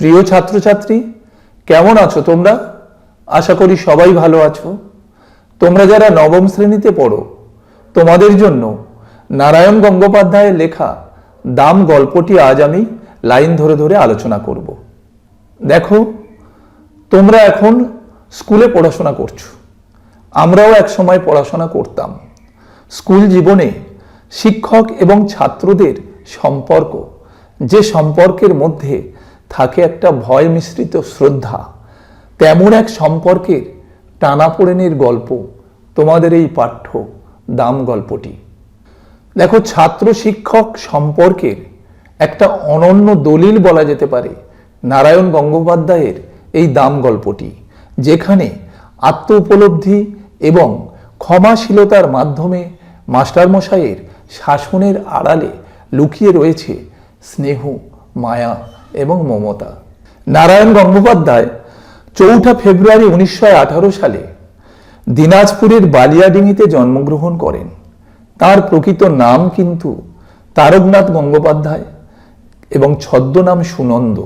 প্রিয় ছাত্রছাত্রী, কেমন আছো তোমরা? আশা করি সবাই ভালো আছো। তোমরা যারা নবম শ্রেণীতে পড়ো, তোমাদের জন্য নারায়ণ গঙ্গোপাধ্যায়ের লেখা দাম গল্পটি আজ আমি লাইন ধরে ধরে আলোচনা করব। দেখো, তোমরা এখন স্কুলে পড়াশোনা করছো, আমরাও এক সময় পড়াশোনা করতাম। স্কুল জীবনে শিক্ষক এবং ছাত্রদের সম্পর্ক, যে সম্পর্কের মধ্যে থাকে একটা ভয় মিশ্রিত শ্রদ্ধা, তেমন এক সম্পর্কের টানাপোড়েনের গল্প তোমাদের এই পাঠ্য দাম গল্পটি। দেখো, ছাত্র শিক্ষক সম্পর্কের একটা অনন্য দলিল বলা যেতে পারে নারায়ণ গঙ্গোপাধ্যায়ের এই দাম গল্পটি, যেখানে আত্ম উপলব্ধি এবং ক্ষমাশীলতার মাধ্যমে মাস্টারমশাইয়ের শাসনের আড়ালে লুকিয়ে রয়েছে স্নেহ, মায়া এবং মমতা। নারায়ণ গঙ্গোপাধ্যায় 4 ফেব্রুয়ারি 1918 সালে দিনাজপুরের বালিয়াডিঙিতে জন্মগ্রহণ করেন। তার প্রকৃত নাম কিন্তু তারকনাথ গঙ্গোপাধ্যায় এবং ছদ্মনাম সুনন্দ।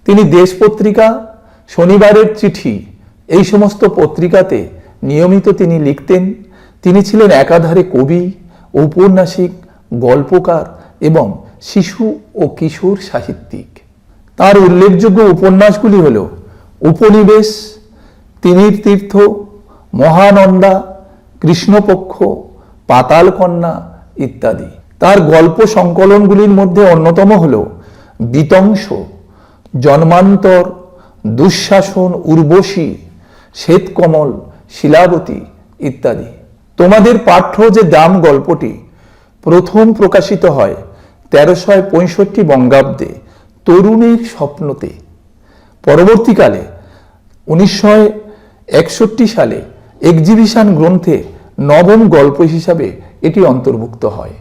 তিনি দেশ পত্রিকা, শনিবারের চিঠি, এই সমস্ত পত্রিকাতে নিয়মিত তিনি লিখতেন। তিনি ছিলেন একাধারে কবি, ঔপন্যাসিক, গল্পকার এবং শিশু ও কিশোর সাহিত্যিক। তার উল্লেখযোগ্য উপন্যাসগুলি হল উপনিবেশ, তিমির তীর্থ, মহানন্দা, কৃষ্ণপক্ষ, পাতালকন্যা ইত্যাদি। তার গল্প সংকলনগুলির মধ্যে অন্যতম হল বিতংশ, জন্মান্তর, দুঃশাসন, উর্বশী, শ্বেতকমল, শিলাবতী ইত্যাদি। তোমাদের পাঠ্য যে দাম গল্পটি প্রথম প্রকাশিত হয় 1365 বঙ্গাব্দে তরুণীর স্বপ্নতে। পরবর্তীকালে 1961 সালে এক্সিবিশন গ্রন্থে নবম গল্প হিসাবে এটি অন্তর্ভুক্ত হয়।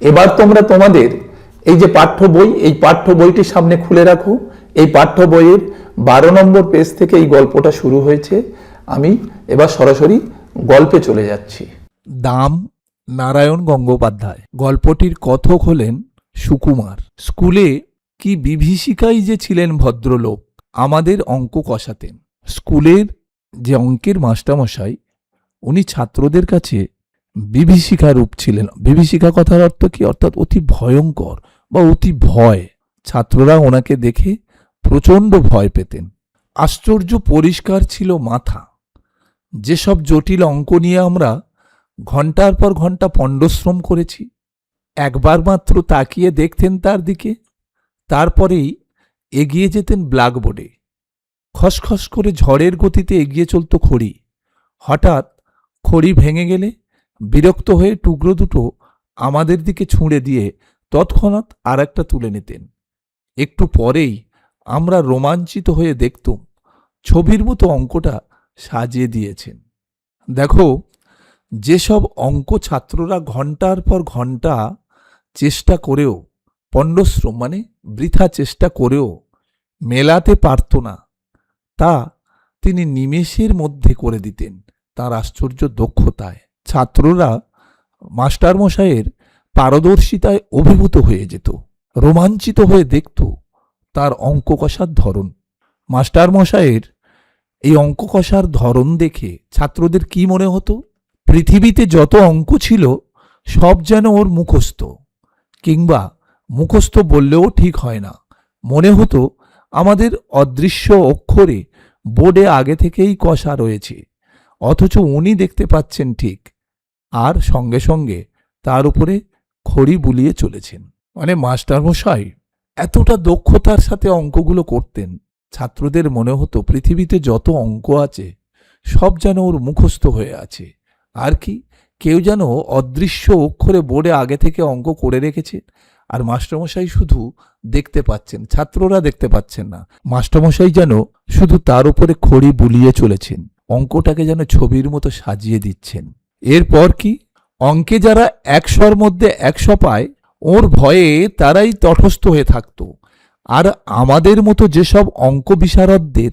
এবার তোমরা তোমাদের এই যে পাঠ্য বই, এই পাঠ্য বইটির সামনে খুলে রাখো। এই পাঠ্য বইয়ের 12 নম্বর পেজ থেকে এই গল্পটা শুরু হয়েছে। আমি এবার সরাসরি গল্পে চলে যাচ্ছি। দাম নারায়ণ গঙ্গোপাধ্যায়। গল্পটির কথক হলেন সুকুমার। স্কুলে কি বিভীষিকাই যে ছিলেন ভদ্রলোক, আমাদের অঙ্ক কষাতেন। স্কুলের যে অঙ্কের মাস্টারমশাই, উনি ছাত্রদের কাছে বিভীষিকা রূপ ছিলেন। বিভীষিকা কথার অর্থ কি? অর্থাৎ অতি ভয়ঙ্কর বা অতি ভয়। ছাত্ররা ওনাকে দেখে প্রচণ্ড ভয় পেতেন। আশ্চর্য পরিষ্কার ছিল মাথা। যেসব জটিল অঙ্ক নিয়ে আমরা ঘন্টার পর ঘন্টা পণ্ডশ্রম করেছি, একবার মাত্র তাকিয়ে দেখতেন তার দিকে, তারপরেই এগিয়ে যেতেন ব্ল্যাকবোর্ডে। খসখস করে ঝড়ের গতিতে এগিয়ে চলত খড়ি। হঠাৎ খড়ি ভেঙে গেলে বিরক্ত হয়ে টুকরো দুটো আমাদের দিকে ছুঁড়ে দিয়ে তৎক্ষণাৎ আর একটা তুলে নিতেন। একটু পরেই আমরা রোমাঞ্চিত হয়ে দেখতুম ছবির মতো অঙ্কটা সাজিয়ে দিয়েছেন। দেখো, যেসব অঙ্ক ছাত্ররা ঘন্টার পর ঘন্টা চেষ্টা করেও, পণ্ডশ্রম মানে বৃথা চেষ্টা করেও মেলাতে পারত না, তা তিনি নিমেষের মধ্যে করে দিতেন তার আশ্চর্য দক্ষতায়। ছাত্ররা মাস্টারমশাইয়ের পারদর্শিতায় অভিভূত হয়ে যেত, রোমাঞ্চিত হয়ে দেখত তার অঙ্ক কষার ধরন। মাস্টারমশাইয়ের এই অঙ্ক কষার ধরন দেখে ছাত্রদের কি মনে হতো? পৃথিবীতে যত অঙ্ক ছিল সব যেন ওর মুখস্থ, কিংবা মুখস্থ বললেও ঠিক হয় না, মনে হতো আমাদের অদৃশ্য অক্ষরে বোর্ডে আগে থেকেই কষা রয়েছে, অথচ উনি দেখতে পাচ্ছেন ঠিক, আর সঙ্গে সঙ্গে তার উপরে খড়ি বুলিয়ে চলেছেন। মানে মাস্টারমশাই এতটা দক্ষতার সাথে অঙ্কগুলো করতেন, ছাত্রদের মনে হতো পৃথিবীতে যত অঙ্ক আছে সব যেন ওর মুখস্থ হয়ে আছে, আর কি কেউ যেন অদৃশ্য অক্ষরে বোর্ডে আগে থেকে অঙ্ক করে রেখেছে, আর মাস্টারমশাই শুধু দেখতে পাচ্ছেন, ছাত্ররা দেখতে পাচ্ছেন না। মাস্টারমশাই যেন শুধু তার উপরে খড়ি বুলিয়ে চলেছেন, অঙ্কটাকে যেন ছবির মতো সাজিয়ে দিচ্ছেন। এরপর কি? অঙ্কে যারা 100-র মধ্যে 100 পায়, ওর ভয়ে তারাই তটস্থ হয়ে থাকত। আর আমাদের মতো যেসব অঙ্ক বিশারদদের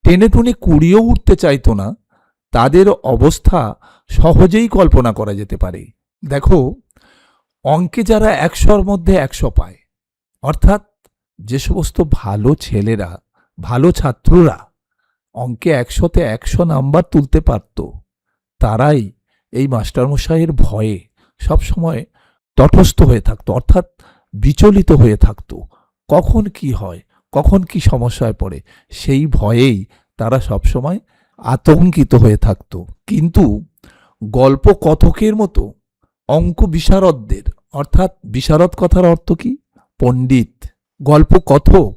টেনে টুনে কুড়িয়েও উঠতে চাইতো না, তাদের অবস্থা সহজেই কল্পনা করা যেতে পারে। দেখো, অঙ্কে যারা 100-র মধ্যে 100 পায়, অর্থাৎ যে সমস্ত ভালো ছেলেরা, ভালো ছাত্ররা অঙ্কে 100-তে 100 নাম্বার তুলতে পারত, তারাই এই মাস্টারমশাইয়ের ভয়ে সবসময় তটস্থ হয়ে থাকতো, অর্থাৎ বিচলিত হয়ে থাকতো। কখন কি হয়, কখন কি সমস্যায় পড়ে, সেই ভয়েই তারা সবসময় আতঙ্কিত হয়ে থাকতো। কিন্তু গল্প কথকের মতো অঙ্ক বিশারদদের, অর্থাৎ বিশারদ কথার অর্থ কি? পণ্ডিত। গল্প কথক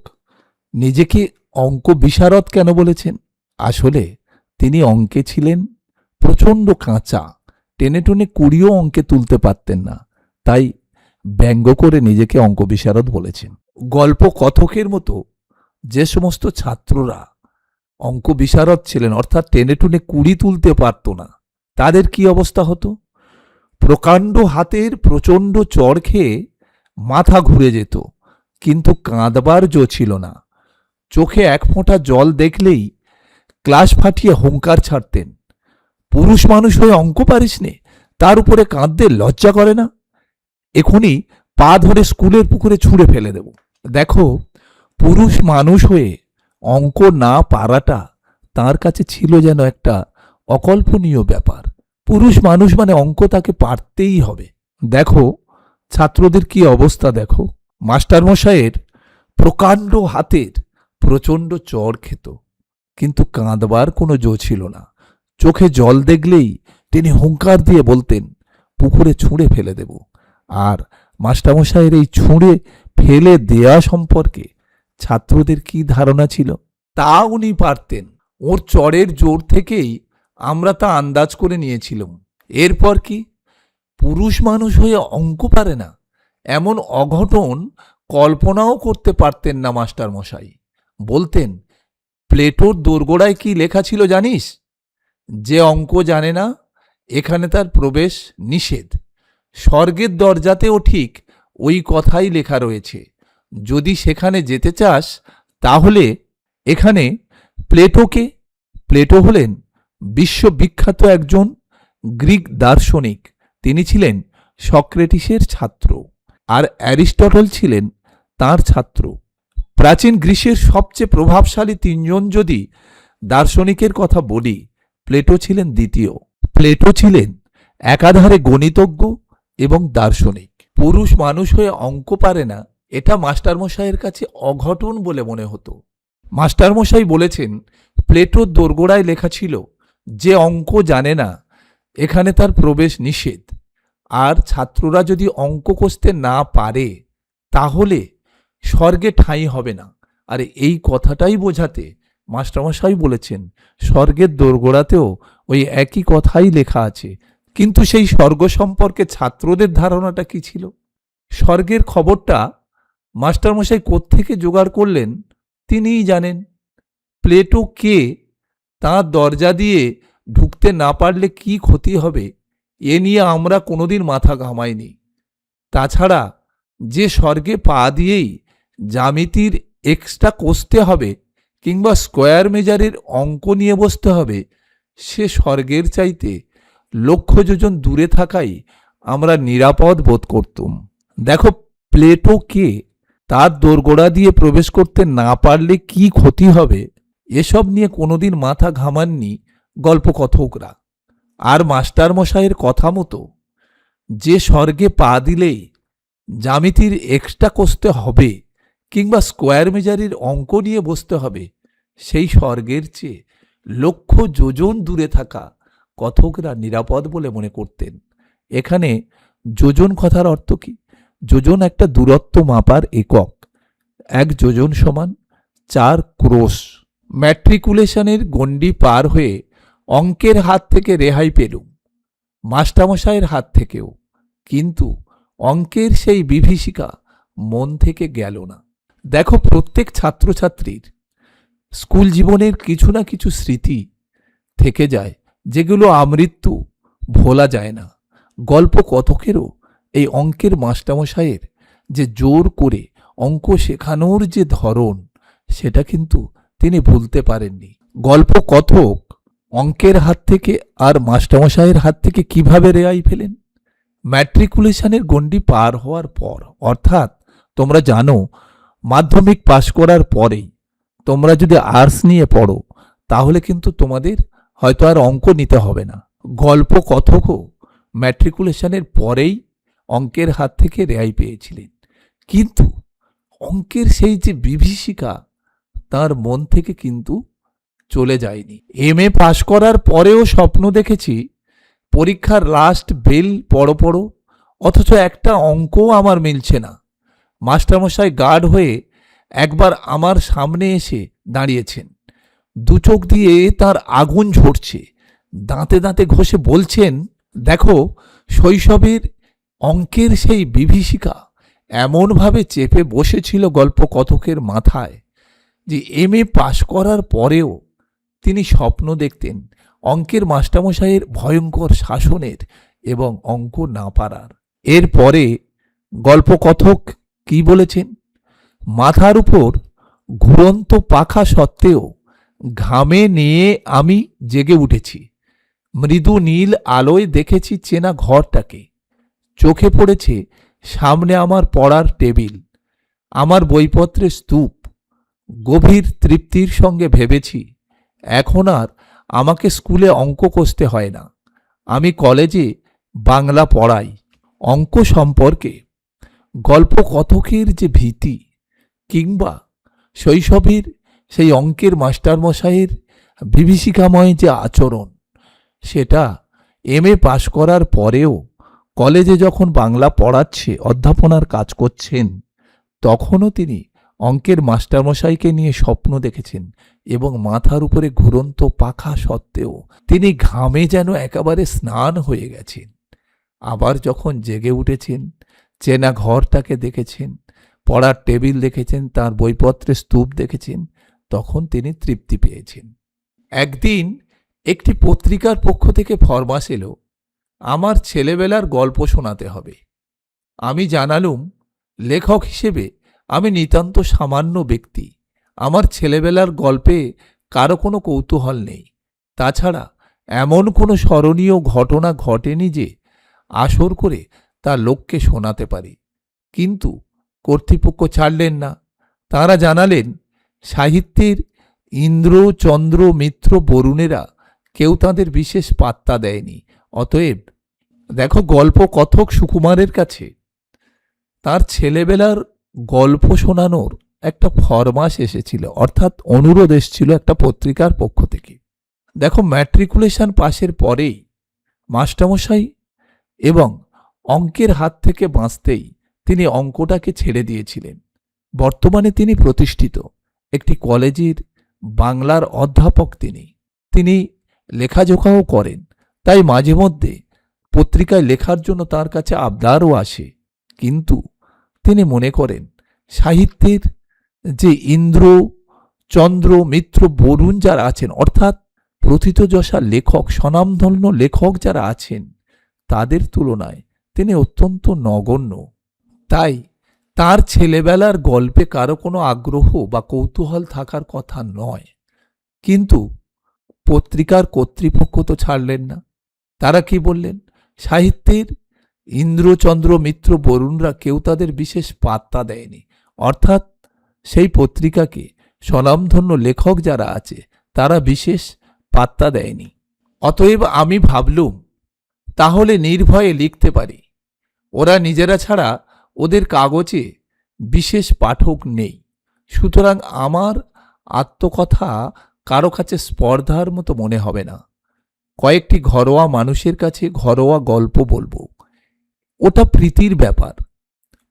নিজেকে অঙ্ক বিশারদ কেন বলেছেন? আসলে তিনি অঙ্কে ছিলেন প্রচণ্ড কাঁচা, টেনে টুনে 20ও অঙ্কে তুলতে পারতেন না, তাই ব্যঙ্গ করে নিজেকে অঙ্ক বিশারদ বলেছেন। গল্প কথকের মতো যে সমস্ত ছাত্ররা অঙ্ক বিশারদ ছিলেন, অর্থাৎ টেনে টুনে 20 তুলতে পারত না, তাদের কি অবস্থা হতো? প্রকাণ্ড হাতের প্রচণ্ড চড় খেয়ে মাথা ঘুরে যেত, কিন্তু কাঁদবার জো ছিল না। চোখে এক ফোঁটা জল দেখলেই ক্লাস ফাটিয়ে হুঙ্কার ছাড়তেন, পুরুষ মানুষ হয়ে অঙ্ক পারিস নে, তার উপরে কাঁদতে লজ্জা করে না? এখনই পা ধরে স্কুলের পুকুরে ছুঁড়ে ফেলে দেব। দেখো, পুরুষ মানুষ হয়ে অঙ্ক না পারাটা তার কাছে ছিল যেন একটা অকল্পনীয় ব্যাপার। পুরুষ মানুষ মানে অঙ্ক তাকে পারতেই হবে। দেখো ছাত্রদের কি অবস্থা, দেখো মাস্টারমশাইয়ের প্রকাণ্ড হাতের প্রচণ্ড চড় খেত, কিন্তু কাঁদবার কোনো জো ছিল না। চোখে জল দেখলেই তিনি হুঙ্কার দিয়ে বলতেন, পুকুরে ছুঁড়ে ফেলে দেব। আর মাস্টারমশাইয়ের এই ছুঁড়ে ফেলে দেয়া সম্পর্কে ছাত্রদের কি ধারণা ছিল তা উনি পারতেন। ওর চড়ের জোর থেকেই আমরা তা আন্দাজ করে নিয়েছিলাম। এরপর কি? পুরুষ মানুষ হয়ে অঙ্ক পারে না, এমন অঘটন কল্পনাও করতে পারতেন না মাস্টারমশাই। বলতেন, প্লেটোর দোরগোড়ায় কি লেখা ছিল জানিস? যে অঙ্ক জানে না এখানে তার প্রবেশ নিষেধ। স্বর্গের দরজাতেও ঠিক ওই কথাই লেখা রয়েছে। যদি সেখানে যেতে চাস তাহলে এখানে প্লেটোকে। প্লেটো হলেন বিশ্ববিখ্যাত একজন গ্রিক দার্শনিক। তিনি ছিলেন সক্রেটিসের ছাত্র, আর অ্যারিস্টটল ছিলেন তার ছাত্র। প্রাচীন গ্রিসের সবচেয়ে প্রভাবশালী 3 জন যদি দার্শনিকের কথা বলি, প্লেটো ছিলেন দ্বিতীয়। প্লেটো ছিলেন একাধারে গণিতজ্ঞ এবং দার্শনিক। পুরুষ মানুষ হয়ে অঙ্ক পারে না, এটা মাস্টারমশাইয়ের কাছে অঘটন বলে মনে হতো। মাস্টারমশাই বলেছেন, প্লেটোর দোরগোড়ায় লেখা ছিল যে অঙ্ক জানে না এখানে তার প্রবেশ নিষেধ। আর ছাত্ররা যদি অঙ্ক কষতে না পারে তাহলে স্বর্গে ঠাঁই হবে না। আর এই কথাটাই বোঝাতে মাস্টারমশাই বলেছেন, স্বর্গের দোরগোড়াতেও ওই একই কথাই লেখা আছে। কিন্তু সেই স্বর্গ সম্পর্কে ছাত্রদের ধারণাটা কি ছিল? স্বর্গের খবরটা মাস্টারমশাই কোত্থেকে জোগাড় করলেন তিনিই জানেন। প্লেটো কে, তাঁর দরজা দিয়ে ঢুকতে না পারলে কি ক্ষতি হবে, এ নিয়ে আমরা কোনোদিন মাথা ঘামাইনি। তাছাড়া যে স্বর্গে পা দিয়েই জ্যামিতির এক্সট্রা কষতে হবে কিংবা স্কোয়ার মেজারের অঙ্ক নিয়ে বসতে হবে, সে স্বর্গের চাইতে লক্ষ যোজন দূরে থাকাই আমরা নিরাপদ বোধ করতুম। দেখো, প্লেটো কে, তার দোরগোড়া দিয়ে প্রবেশ করতে না পারলে কি ক্ষতি হবে, এসব নিয়ে কোনোদিন মাথা ঘামাননি গল্পকথকরা। আর মাস্টারমশাইয়ের কথা মতো যে স্বর্গে পা দিলেই জ্যামিতির এক্সট্রা কষতে হবে কিংবা স্কোয়ার মেজারের অঙ্ক নিয়ে বসতে হবে, সেই স্বর্গের চেয়ে লক্ষ যোজন দূরে থাকা কথকরা নিরাপদ বলে মনে করতেন। এখানে যোজন কথার অর্থ কি? যোজন একটা দূরত্ব মাপার একক। 1 যোজন সমান 4 ক্রোশ। ম্যাট্রিকুলেশনের গণ্ডি পার হয়ে অঙ্কের হাত থেকে রেহাই পেলুম, মাস্টারমশাইয়ের হাত থেকেও, কিন্তু অঙ্কের সেই বিভীষিকা মন থেকে গেল না। দেখো, প্রত্যেক ছাত্রছাত্রীর স্কুল জীবনের কিছু না কিছু স্মৃতি থেকে যায়, যেগুলো আমৃত্যু ভোলা যায় না। গল্প কথকেরও এই অঙ্কের মাস্টারমশাইয়ের যে জোর করে অঙ্ক শেখানোর যে ধরন, সেটা কিন্তু তিনি ভুলতে পারেননি। গল্প কথক অঙ্কের হাত থেকে আর মাস্টারমশাইয়ের হাত থেকে কিভাবে রেহাই পেলেন? ম্যাট্রিকুলেশনের গণ্ডি পার হওয়ার পর, অর্থাৎ তোমরা জানো মাধ্যমিক পাশ করার পরেই তোমরা যদি আর্টস নিয়ে পড়ো তাহলে কিন্তু তোমাদের হয়তো আর অঙ্ক নিতে হবে না। গল্প কথকও ম্যাট্রিকুলেশনের পরেই অঙ্কের হাত থেকে রেহাই পেয়েছিলেন, কিন্তু অঙ্কের সেই যে বিভীষিকা তার মন থেকে কিন্তু চলে যায়নি। এমএ পাশ করার পরেও স্বপ্ন দেখেছি পরীক্ষার লাস্ট বেল পড়ো, অথচ একটা অঙ্কও আমার মিলছে না। মাস্টারমশাই গার্ড হয়ে একবার আমার সামনে এসে দাঁড়িয়েছেন, দু চোখ দিয়ে তার আগুন ঝরছে, দাঁতে দাঁতে ঘষে বলছেন, দেখো শৈশবের অঙ্কের সেই বিভীষিকা এমনভাবে চেপে বসেছিল গল্প কথকের মাথায় যে এমএ পাশ করার পরেও তিনি স্বপ্ন দেখতেন অঙ্কের মাস্টারমশাইয়ের ভয়ঙ্কর শাসনের এবং অঙ্ক না পারার। এরপরে গল্পকথক কি বলেছেন? মাথার উপর ঘুরন্ত পাখা সত্ত্বেও ঘামে নিয়ে আমি জেগে উঠেছি। মৃদু নীল আলোয় দেখেছি চেনা ঘরটাকে। চোখে পড়েছে সামনে আমার পড়ার টেবিল, আমার বইপত্রের স্তূপ। গভীর তৃপ্তির সঙ্গে ভেবেছি এখন আর আমাকে স্কুলে অঙ্ক কষতে হয় না। আমি কলেজে বাংলা পড়াই। অঙ্ক সম্পর্কে গল্পকথকের যে ভীতি কিংবা শৈশবের সেই অঙ্কের মাস্টারমশাইয়ের বিভীষিকাময় যে আচরণ, সেটা এমএ পাশ করার পরেও কলেজে যখন বাংলা পড়াচ্ছে, অধ্যাপনার কাজ করছেন, তখনও তিনি অঙ্কের মাস্টারমশাইকে নিয়ে স্বপ্ন দেখেছেন এবং মাথার উপরে ঘুরন্ত পাখা সত্ত্বেও তিনি ঘামে যেন একেবারে স্নান হয়ে গেছেন। আবার যখন জেগে উঠেছেন, চেনা ঘরটাকে দেখেছেন, পড়ার টেবিল দেখেছেন, তার বইপত্রের স্তূপ দেখেছেন, তখন তিনি তৃপ্তি পেয়েছেন। একদিন একটি পত্রিকার পক্ষ থেকে ফরমাস এলো, আমার ছেলেবেলার গল্প শোনাতে হবে। আমি জানালুম লেখক হিসেবে আমি নিতান্ত সামান্য ব্যক্তি, আমার ছেলেবেলার গল্পে কারো কোনো কৌতূহল নেই। তাছাড়া এমন কোনো স্মরণীয় ঘটনা ঘটেনি যে আসর করে তা লোককে শোনাতে পারি। কিন্তু কর্তৃপক্ষ ছাড়লেন না। তাঁরা জানালেন সাহিত্যের ইন্দ্র, চন্দ্র, মিত্র, বরুণেরা কেউ তাঁদের বিশেষ পাত্তা দেয়নি। অতএব দেখো, গল্প কথক সুকুমারের কাছে তার ছেলেবেলার গল্প শোনানোর একটা ফরমাস এসেছিল, অর্থাৎ অনুরোধ এসেছিল একটা পত্রিকার পক্ষ থেকে। দেখো, ম্যাট্রিকুলেশন পাশের পরেই মাস্টারমশাই এবং অঙ্কের হাত থেকে বাঁচতেই তিনি অঙ্কটাকে ছেড়ে দিয়েছিলেন। বর্তমানে তিনি প্রতিষ্ঠিত একটি কলেজের বাংলার অধ্যাপক। তিনি লেখাজোখাও করেন, তাই মাঝে মধ্যে পত্রিকায় লেখার জন্য তার কাছে আবদারও আসে। কিন্তু তিনি মনে করেন সাহিত্যের যে ইন্দ্র, চন্দ্র, মিত্র, বরুণ যারা আছেন, অর্থাৎ প্রথিতযশা লেখক, স্বনামধন্য লেখক যারা আছেন, তাদের তুলনায় তিনি অত্যন্ত নগণ্য। তাই তার ছেলেবেলার গল্পে কারো কোনো আগ্রহ বা কৌতূহল থাকার কথা নয়। কিন্তু পত্রিকার কর্তৃপক্ষ তো ছাড়লেন না। তারা কি বললেন? সাহিত্যের ইন্দ্র, চন্দ্র, মিত্র, বরুণরা কেউ তাদের বিশেষ পাত্তা দেয়নি, অর্থাৎ সেই পত্রিকাকে স্বনামধন্য লেখক যারা আছে তারা বিশেষ পাত্তা দেয়নি। অতএব আমি ভাবলুম তাহলে নির্ভয়ে লিখতে পারি। ওরা নিজেরা ছাড়া ওদের কাগজে বিশেষ পাঠক নেই, সুতরাং আমার আত্মকথা কারো কাছে স্পর্ধার মতো মনে হবে না। কয়েকটি ঘরোয়া মানুষের কাছে ঘরোয়া গল্প বলবো, ওটা প্রীতির ব্যাপার,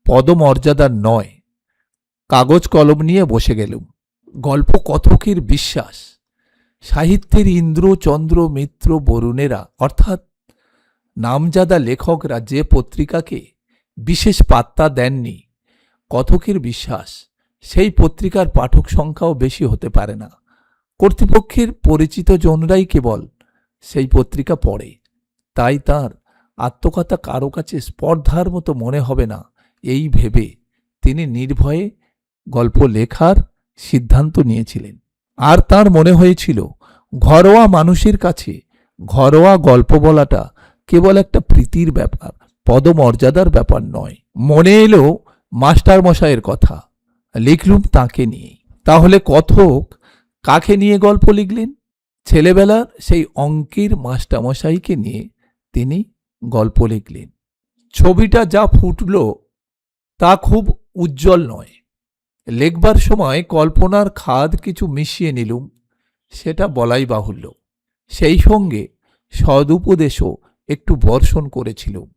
পদমর্যাদার নয়। কাগজ কলম নিয়ে বসে গেলুম। গল্প কথকের বিশ্বাস সাহিত্যের ইন্দ্র, চন্দ্র, মিত্র, বরুণেরা অর্থাৎ নামজাদা লেখকরা যে পত্রিকাকে বিশেষ পাত্তা দেননি, কথকের বিশ্বাস সেই পত্রিকার পাঠক সংখ্যাও বেশি হতে পারে না। কর্তৃপক্ষের পরিচিত জনরাই কেবল সেই পত্রিকা পড়ে, তাই তার আত্মকথা কারো কাছে স্পর্ধার মতো মনে হবে না, এই ভেবে তিনি নির্ভয়ে গল্প লেখার সিদ্ধান্ত নিয়েছিলেন। আর তার মনে হয়েছিল ঘরোয়া মানুষের কাছে ঘরোয়া গল্প বলাটা কেবল একটা প্রীতির ব্যাপার, পদমর্যাদার ব্যাপার নয়। মনে এলো মাস্টার মশাইয়ের কথা। লিখলুম তাকে নিয়ে। তাহলে কথক কাকে নিয়ে গল্প লিখলেন? ছেলেবেলার সেই অঙ্কের মাস্টারমশাইকে নিয়ে তিনি গল্প লিখলেন। ছবিটা যা ফুটল তা খুব উজ্জ্বল নয়। লেখবার সময় কল্পনার খাদ কিছু মিশিয়ে নিলুম, সেটা বলাই বাহুল্য। সেই সঙ্গে সদুপদেশও একটু বর্ষণ করেছিলুম।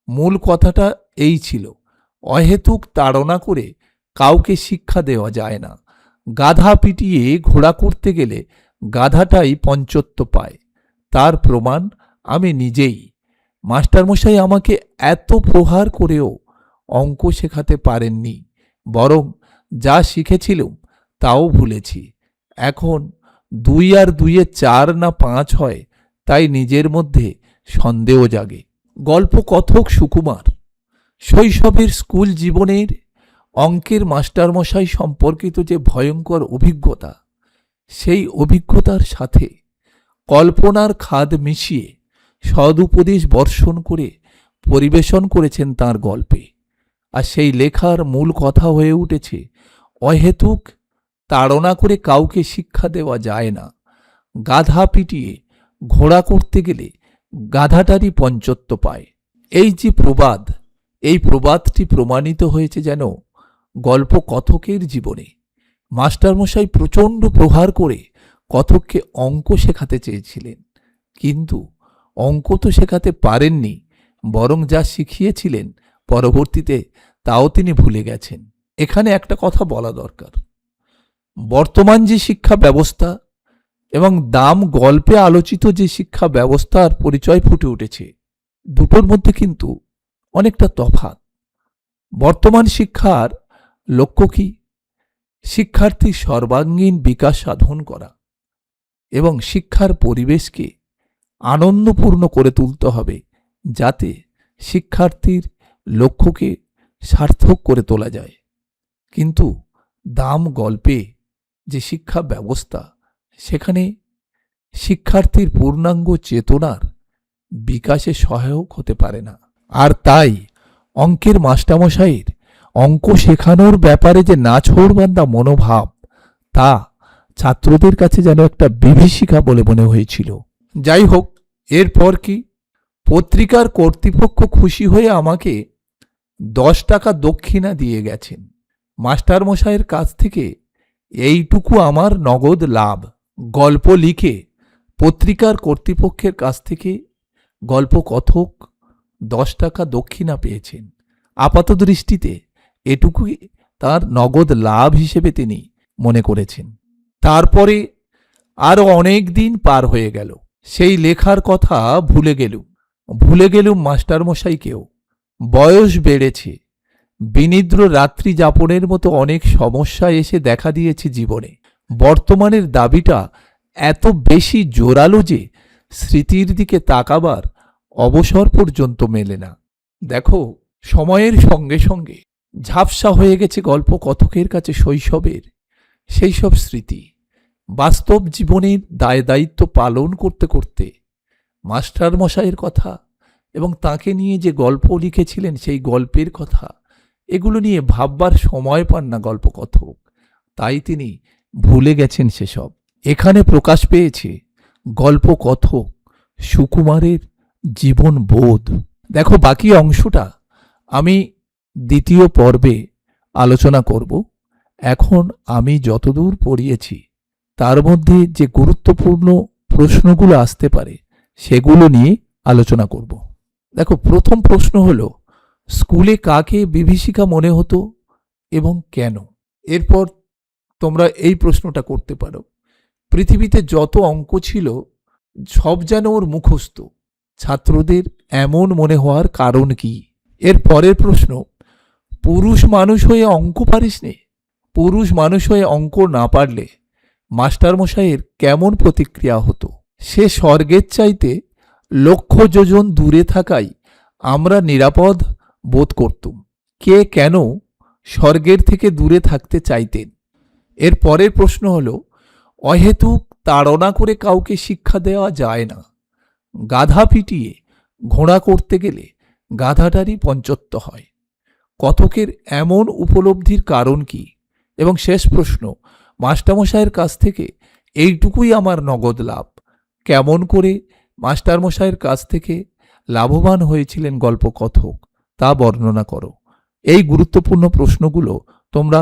মূল কথাটা এই ছিল, অহেতুক তাড়না করে কাউকে শিক্ষা দেওয়া যায় না। গাধা পিটিয়ে ঘোড়া করতে গেলে গাধাটাই পঞ্চত্ব পায়। তার প্রমাণ আমি নিজেই। মাস্টারমশাই আমাকে এত প্রহার করেও অঙ্ক শেখাতে পারেননি, বরং যা শিখেছিলুম তাও ভুলেছি। এখন 2 আর 2 4 না 5 হয়, তাই নিজের মধ্যে সন্দেহ জাগে। গল্প কথক সুকুমার শৈশবের স্কুল জীবনের অঙ্কের মাস্টারমশাই সম্পর্কিত যে ভয়ঙ্কর অভিজ্ঞতা, সেই অভিজ্ঞতার সাথে কল্পনার খাদ মিশিয়ে সদুপদেশ বর্ষণ করে পরিবেশন করেছেন তাঁর গল্পে। আর সেই লেখার মূল কথা হয়ে উঠেছে, অহেতুক তাড়না করে কাউকে শিক্ষা দেওয়া যায় না। গাধা পিটিয়ে ঘোড়া করতে গেলে গাধাটারই পঞ্চত্ব পায়। এই যে প্রবাদ, এই প্রবাদটি প্রমাণিত হয়েছে যেন গল্প কথকের জীবনে। মাস্টারমশাই প্রচণ্ড প্রহার করে কথককে অঙ্ক শেখাতে চেয়েছিলেন, কিন্তু অঙ্ক তো শেখাতে পারেননি, বরং যা শিখিয়েছিলেন পরবর্তীতে তাও তিনি ভুলে গেছেন। এখানে একটা কথা বলা দরকার, বর্তমান যে শিক্ষা ব্যবস্থা এবং দাম গল্পে আলোচিত যে শিক্ষা ব্যবস্থার পরিচয় ফুটে উঠেছে, দুটোর মধ্যে কিন্তু অনেকটা তফাৎ। বর্তমান শিক্ষার লক্ষ্য কি? শিক্ষার্থীর সর্বাঙ্গীন বিকাশ সাধন করা এবং শিক্ষার পরিবেশকে আনন্দপূর্ণ করে তুলতে হবে, যাতে শিক্ষার্থীর লক্ষ্যকে সার্থক করে তোলা যায়। কিন্তু দাম গল্পে যে শিক্ষা ব্যবস্থা, সেখানে শিক্ষার্থীর পূর্ণাঙ্গ চেতনার বিকাশে সহায়ক হতে পারে না। আর তাই অঙ্কের মাস্টারমশাইয়ের অঙ্ক শেখানোর ব্যাপারে যে নাছোড়বান্দা মনোভাব, তা ছাত্রদের কাছে যেন একটা বিভীষিকা বলে মনে হয়েছিল। যাই হোক, এরপর কি? পত্রিকার কর্তৃপক্ষ খুশি হয়ে আমাকে 10 টাকা দক্ষিণা দিয়ে গেছেন। মাস্টারমশাইয়ের কাছ থেকে এইটুকু আমার নগদ লাভ। গল্প লিখে পত্রিকার কর্তৃপক্ষের কাছ থেকে গল্প কথক 10 টাকা দক্ষিণা পেয়েছেন। আপাত দৃষ্টিতে এটুকুই তার নগদ লাভ হিসেবে তিনি মনে করেছেন। তারপরে আরও অনেক দিন পার হয়ে গেল, সেই লেখার কথা ভুলে গেলুম মাস্টারমশাইকেও। বয়স বেড়েছে, বিনিদ্র রাত্রি যাপনের মতো অনেক সমস্যা এসে দেখা দিয়েছে জীবনে। বর্তমানের দাবিটা এত বেশি জোরালো যে স্মৃতির দিকে তাকাবার অবসর পর্যন্ত মেলে না। দেখো, সময়ের সঙ্গে সঙ্গে ঝাপসা হয়ে গেছে গল্প কথকের কাছে শৈশবের সেই সব স্মৃতি। বাস্তব জীবনের দায় দায়িত্ব পালন করতে করতে মাস্টারমশাইয়ের কথা এবং তাকে নিয়ে যে গল্প লিখেছিলেন সেই গল্পের কথা, এগুলো নিয়ে ভাববার সময় পান না গল্প কথক। তাই তিনি ভুলে গেছেন সেসব। এখানে প্রকাশ পেয়েছে গল্প কথক সুকুমারের জীবন বোধ। দেখো, বাকি অংশটা আমি দ্বিতীয় পর্বে আলোচনা করব। এখন আমি যতদূর পড়িয়েছি তার মধ্যে যে গুরুত্বপূর্ণ প্রশ্নগুলো আসতে পারে সেগুলো নিয়ে আলোচনা করব। দেখো, প্রথম প্রশ্ন হলো, স্কুলে কাকে বিভীষিকা মনে হতো এবং কেন? এরপর তোমরা এই প্রশ্নটা করতে পারো, পৃথিবীতে যত অঙ্ক ছিল সব যেন ওর মুখস্থ, ছাত্রদের এমন মনে হওয়ার কারণ কি? এর পরের প্রশ্ন, পুরুষ মানুষ হয়ে অঙ্ক পারিস নে? পুরুষ মানুষ হয়ে অঙ্ক না পারলে মাস্টারমশাইয়ের কেমন প্রতিক্রিয়া হতো? সে স্বর্গের চাইতে লক্ষ যোজন দূরে থাকায় আমরা নিরাপদ বোধ করতুম। কে কেন স্বর্গের থেকে দূরে থাকতে চাইতেন? এর পরের প্রশ্ন হল, অহেতুক তাড়না করে কাউকে শিক্ষা দেওয়া যায় না। গাধা পিটিয়ে ঘোড়া করতে গেলে গাধাটারই পঞ্চত্ব হয়। কথকের এমন উপলব্ধির কারণ কি? এবং শেষ প্রশ্ন, মাস্টারমশাইয়ের কাছ থেকে এইটুকুই আমার নগদ লাভ। কেমন করে মাস্টারমশাইয়ের কাছ থেকে লাভবান হয়েছিলেন গল্পকথক তা বর্ণনা করো। এই গুরুত্বপূর্ণ প্রশ্নগুলো তোমরা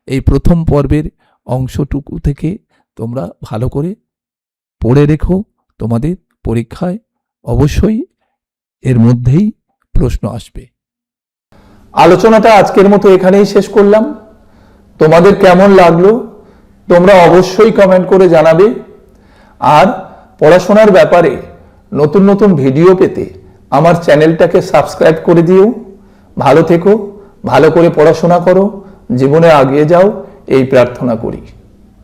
এই প্রথম পর্বের অংশটুকু থেকে তোমরা ভালো করে পড়ে রেখো। তোমাদের পরীক্ষায় অবশ্যই এর মধ্যেই প্রশ্ন আসবে। আলোচনাটা আজকের মতো এখানেই শেষ করলাম। তোমাদের কেমন লাগলো তোমরা অবশ্যই কমেন্ট করে জানাবে। আর পড়াশোনার ব্যাপারে নতুন নতুন ভিডিও পেতে আমার চ্যানেলটাকে সাবস্ক্রাইব করে দিও। ভালো থেকো, ভালো করে পড়াশোনা করো, জীবনে এগিয়ে যাও, এই প্রার্থনা করি।